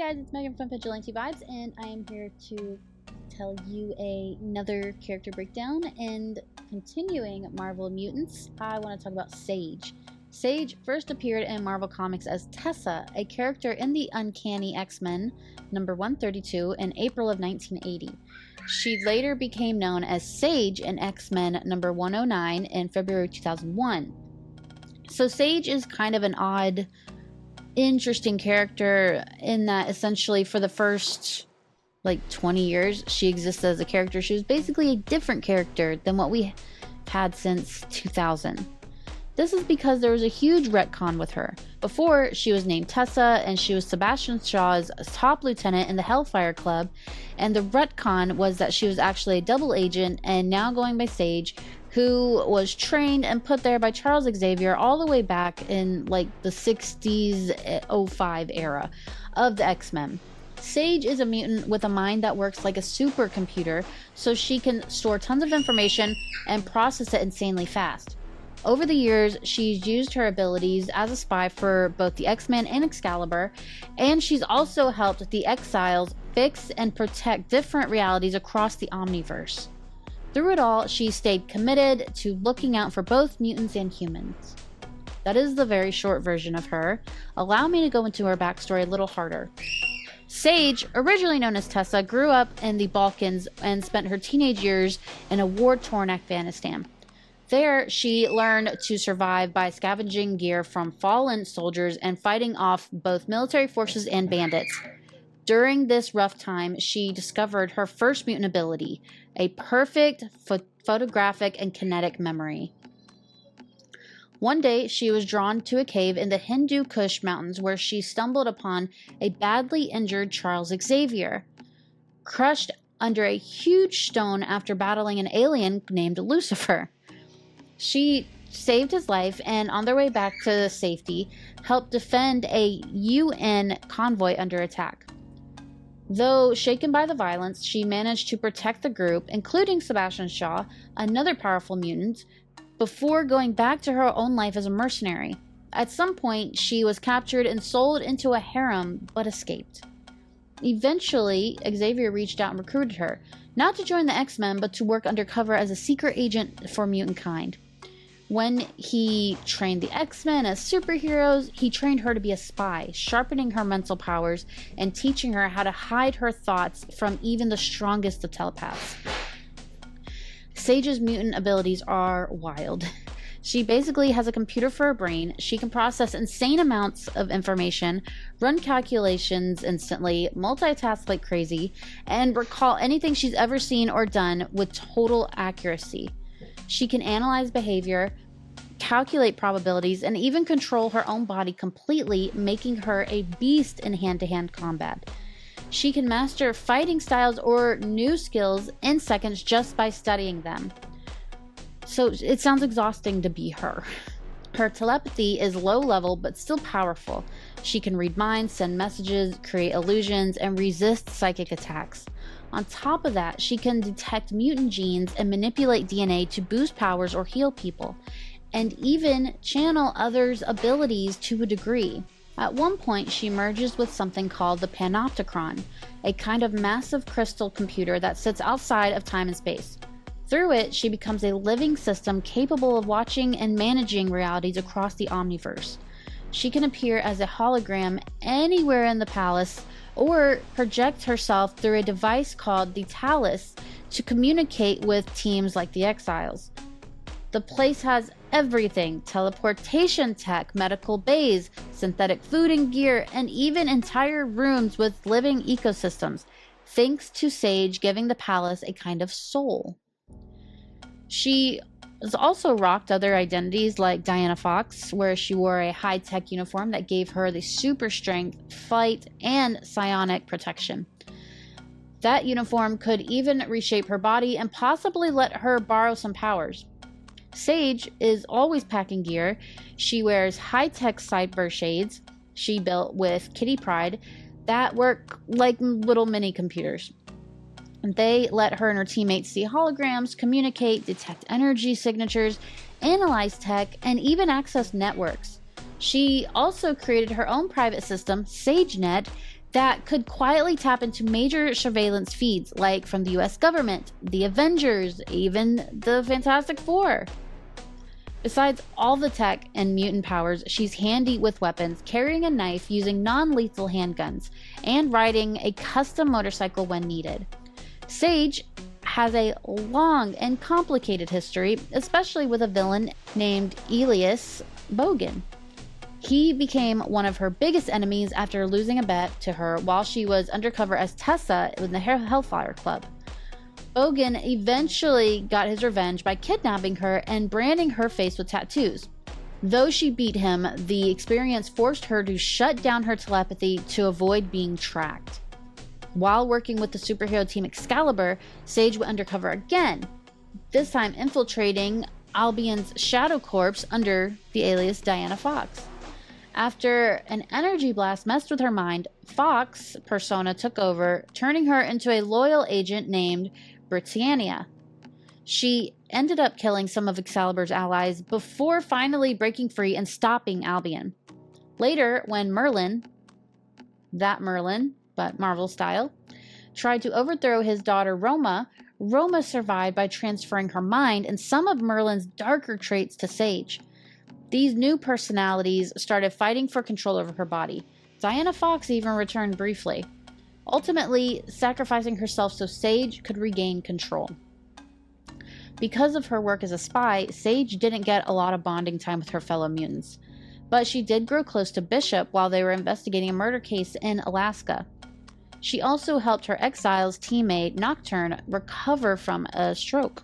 guys, it's Megan from Vigilante Vibes, and I am here to tell you another character breakdown. And continuing Marvel Mutants, I want to talk about Sage. Sage first appeared in Marvel Comics as Tessa, a character in the Uncanny X-Men number 132 in April of 1980. She later became known as Sage in X-Men number 109 in February 2001. So Sage is kind of an odd, interesting character in that essentially for the first 20 years she existed as a character. She was basically a different character than what we had since 2000. This is because there was a huge retcon with her. Before, she was named Tessa, and she was Sebastian Shaw's top lieutenant in the Hellfire Club, and the retcon was that she was actually a double agent and now going by Sage, who was trained and put there by Charles Xavier all the way back in the 60s 05 era of the X-Men. Sage is a mutant with a mind that works like a supercomputer, so she can store tons of information and process it insanely fast. Over the years, she's used her abilities as a spy for both the X-Men and Excalibur, and she's also helped the Exiles fix and protect different realities across the Omniverse. Through it all, she stayed committed to looking out for both mutants and humans. That is the very short version of her. Allow me to go into her backstory a little harder. Sage, originally known as Tessa, grew up in the Balkans and spent her teenage years in a war-torn Afghanistan. There, she learned to survive by scavenging gear from fallen soldiers and fighting off both military forces and bandits. During this rough time, she discovered her first mutant ability, a perfect photographic and kinetic memory. One day, she was drawn to a cave in the Hindu Kush Mountains where she stumbled upon a badly injured Charles Xavier, crushed under a huge stone after battling an alien named Lucifer. She saved his life and, on their way back to safety, helped defend a UN convoy under attack. Though shaken by the violence, she managed to protect the group, including Sebastian Shaw, another powerful mutant, before going back to her own life as a mercenary. At some point, she was captured and sold into a harem, but escaped. Eventually, Xavier reached out and recruited her, not to join the X-Men, but to work undercover as a secret agent for mutant kind. When he trained the X-Men as superheroes, he trained her to be a spy, sharpening her mental powers and teaching her how to hide her thoughts from even the strongest of telepaths. Sage's mutant abilities are wild. She basically has a computer for a brain. She can process insane amounts of information, run calculations instantly, multitask like crazy, and recall anything she's ever seen or done with total accuracy. She can analyze behavior, calculate probabilities, and even control her own body completely, making her a beast in hand-to-hand combat. She can master fighting styles or new skills in seconds just by studying them. So it sounds exhausting to be her. Her telepathy is low level but still powerful. She can read minds, send messages, create illusions, and resist psychic attacks. On top of that, she can detect mutant genes and manipulate DNA to boost powers or heal people, and even channel others' abilities to a degree. At one point, she merges with something called the Panopticon, a kind of massive crystal computer that sits outside of time and space. Through it, she becomes a living system capable of watching and managing realities across the Omniverse. She can appear as a hologram anywhere in the palace, or project herself through a device called the Talus to communicate with teams like the Exiles. The place has everything: teleportation tech, medical bays, synthetic food and gear, and even entire rooms with living ecosystems, thanks to Sage giving the palace a kind of soul. She has also rocked other identities like Diana Fox, where she wore a high-tech uniform that gave her the super strength, fight, and psionic protection. That uniform could even reshape her body and possibly let her borrow some powers. Sage is always packing gear. She wears high-tech cyber shades she built with Kitty Pryde that work like little mini computers. They let her and her teammates see holograms, communicate, detect energy signatures, analyze tech, and even access networks. She also created her own private system, SageNet, that could quietly tap into major surveillance feeds, like from the US government, the Avengers, even the Fantastic Four. Besides all the tech and mutant powers, she's handy with weapons, carrying a knife, using non-lethal handguns, and riding a custom motorcycle when needed. Sage has a long and complicated history, especially with a villain named Elias Bogan. He became one of her biggest enemies after losing a bet to her while she was undercover as Tessa in the Hellfire Club. Bogan eventually got his revenge by kidnapping her and branding her face with tattoos. Though she beat him, the experience forced her to shut down her telepathy to avoid being tracked. While working with the superhero team Excalibur, Sage went undercover again, this time infiltrating Albion's Shadow Corps under the alias Diana Fox. After an energy blast messed with her mind, Fox persona took over, turning her into a loyal agent named Britannia. She ended up killing some of Excalibur's allies before finally breaking free and stopping Albion. Later, when Merlin, but Marvel style, tried to overthrow his daughter Roma, Roma survived by transferring her mind and some of Merlin's darker traits to Sage. These new personalities started fighting for control over her body. Diana Fox even returned briefly, ultimately sacrificing herself so Sage could regain control. Because of her work as a spy, Sage didn't get a lot of bonding time with her fellow mutants, but she did grow close to Bishop while they were investigating a murder case in Alaska. She also helped her exile's teammate Nocturne recover from a stroke.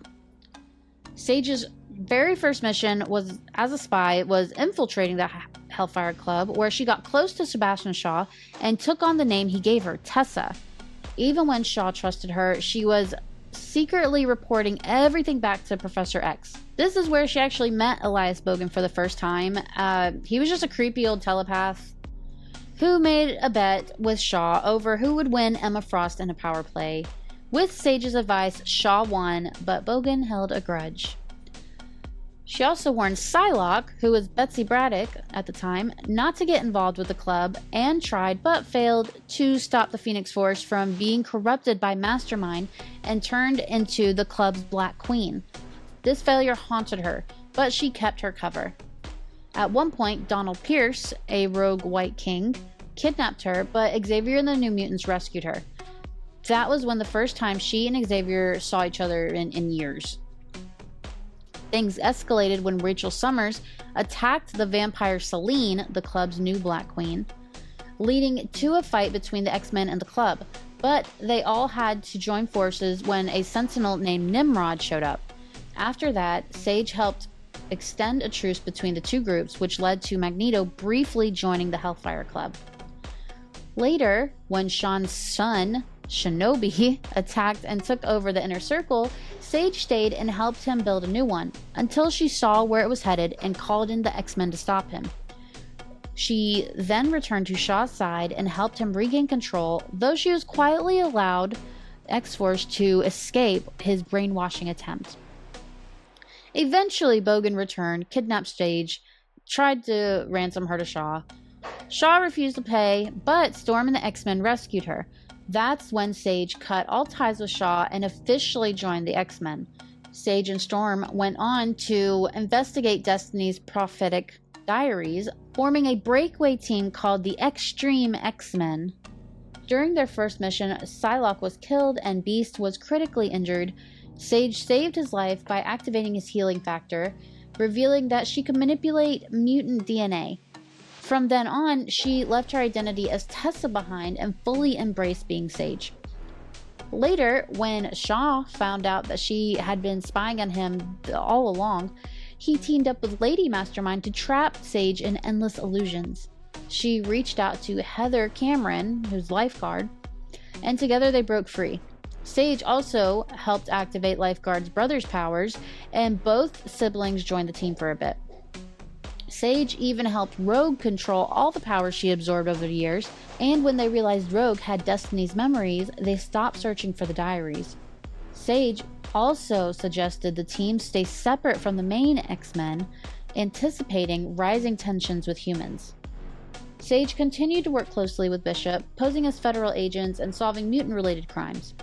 Sage's very first mission as a spy was infiltrating the Hellfire Club, where she got close to Sebastian Shaw and took on the name he gave her, Tessa. Even when Shaw trusted her, she was secretly reporting everything back to Professor X. This is where she actually met Elias Bogan for the first time. He was just a creepy old telepath who made a bet with Shaw over who would win Emma Frost in a power play. With Sage's advice, Shaw won, but Bogan held a grudge. She also warned Psylocke, who was Betsy Braddock at the time, not to get involved with the club, and tried but failed to stop the Phoenix Force from being corrupted by Mastermind and turned into the club's Black Queen. This failure haunted her, but she kept her cover. At one point, Donald Pierce, a rogue White King, kidnapped her, but Xavier and the New Mutants rescued her. That was when the first time she and Xavier saw each other in years. Things escalated when Rachel Summers attacked the vampire Selene, the club's new Black Queen, leading to a fight between the X-Men and the club. But they all had to join forces when a sentinel named Nimrod showed up. After that, Sage helped extend a truce between the two groups, which led to Magneto briefly joining the Hellfire Club. Later, when Sean's son, Shinobi, attacked and took over the Inner Circle, Sage stayed and helped him build a new one, until she saw where it was headed and called in the X-Men to stop him. She then returned to Shaw's side and helped him regain control, though she was quietly allowed X-Force to escape his brainwashing attempt. Eventually, Bogan returned, kidnapped Sage, tried to ransom her to Shaw. Shaw refused to pay, but Storm and the X-Men rescued her. That's when Sage cut all ties with Shaw and officially joined the X-Men. Sage and Storm went on to investigate Destiny's prophetic diaries, forming a breakaway team called the Extreme X-Men. During their first mission, Psylocke was killed and Beast was critically injured. Sage saved his life by activating his healing factor, revealing that she could manipulate mutant DNA. From then on, she left her identity as Tessa behind and fully embraced being Sage. Later, when Shaw found out that she had been spying on him all along, he teamed up with Lady Mastermind to trap Sage in endless illusions. She reached out to Heather Cameron, who's Lifeguard, and together they broke free. Sage also helped activate Lifeguard's brother's powers, and both siblings joined the team for a bit. Sage even helped Rogue control all the powers she absorbed over the years, and when they realized Rogue had Destiny's memories, they stopped searching for the diaries. Sage also suggested the team stay separate from the main X-Men, anticipating rising tensions with humans. Sage continued to work closely with Bishop, posing as federal agents and solving mutant-related crimes.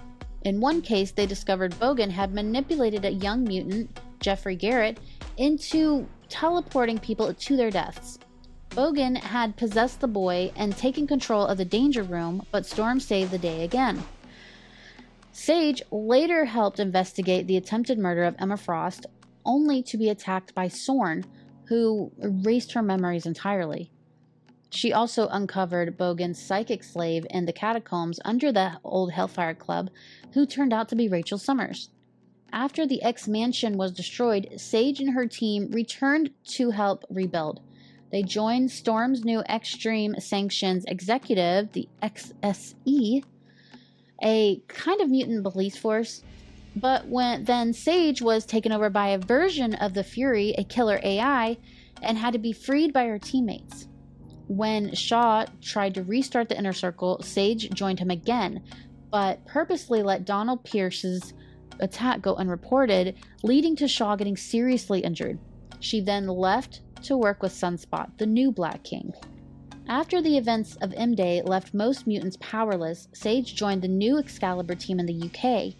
In one case, they discovered Bogan had manipulated a young mutant, Jeffrey Garrett, into teleporting people to their deaths. Bogan had possessed the boy and taken control of the danger room, but Storm saved the day again. Sage later helped investigate the attempted murder of Emma Frost, only to be attacked by Sorn, who erased her memories entirely. She also uncovered Bogan's psychic slave in the catacombs under the old Hellfire Club, who turned out to be Rachel Summers. After the X-Mansion was destroyed, Sage and her team returned to help rebuild. They joined Storm's new Extreme Sanctions Executive, the XSE, a kind of mutant police force. But then Sage was taken over by a version of the Fury, a killer AI, and had to be freed by her teammates. When Shaw tried to restart the Inner Circle, Sage joined him again, but purposely let Donald Pierce's attack go unreported, leading to Shaw getting seriously injured. She then left to work with Sunspot, the new Black King. After the events of M-Day left most mutants powerless, Sage joined the new Excalibur team in the UK.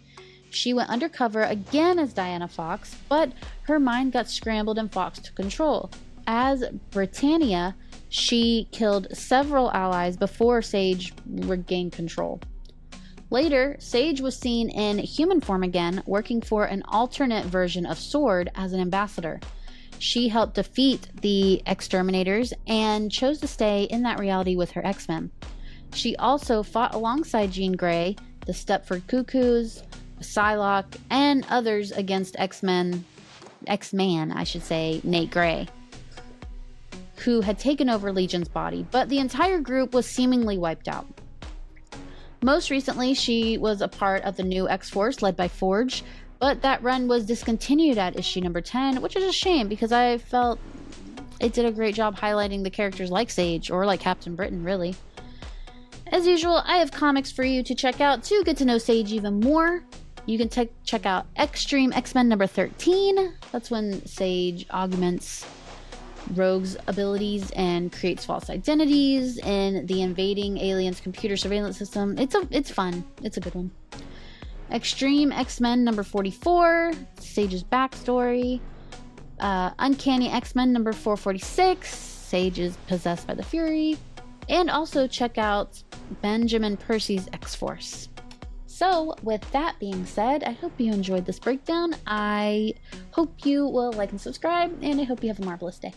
She went undercover again as Diana Fox, but her mind got scrambled and Fox took control. As Britannia, she killed several allies before Sage regained control. Later, Sage was seen in human form again, working for an alternate version of Sword as an ambassador. She helped defeat the Exterminators and chose to stay in that reality with her X-Men. She also fought alongside Jean Grey, the Stepford Cuckoos, Psylocke, and others against X-Man, Nate Grey, who had taken over Legion's body, but the entire group was seemingly wiped out. Most recently, she was a part of the new X-Force led by Forge, but that run was discontinued at issue number 10, which is a shame because I felt it did a great job highlighting the characters like Sage, or like Captain Britain, really. As usual, I have comics for you to check out to get to know Sage even more. You can check out Extreme X-Men number 13. That's when Sage augments Rogue's abilities and creates false identities in the invading aliens computer surveillance system. It's fun. It's a good one. Extreme X-Men number 44, Sage's backstory. Uncanny X-Men number 446, Sage is possessed by the Fury. And also check out Benjamin Percy's X-Force. So, with that being said, I hope you enjoyed this breakdown. I hope you will like and subscribe, and I hope you have a marvelous day.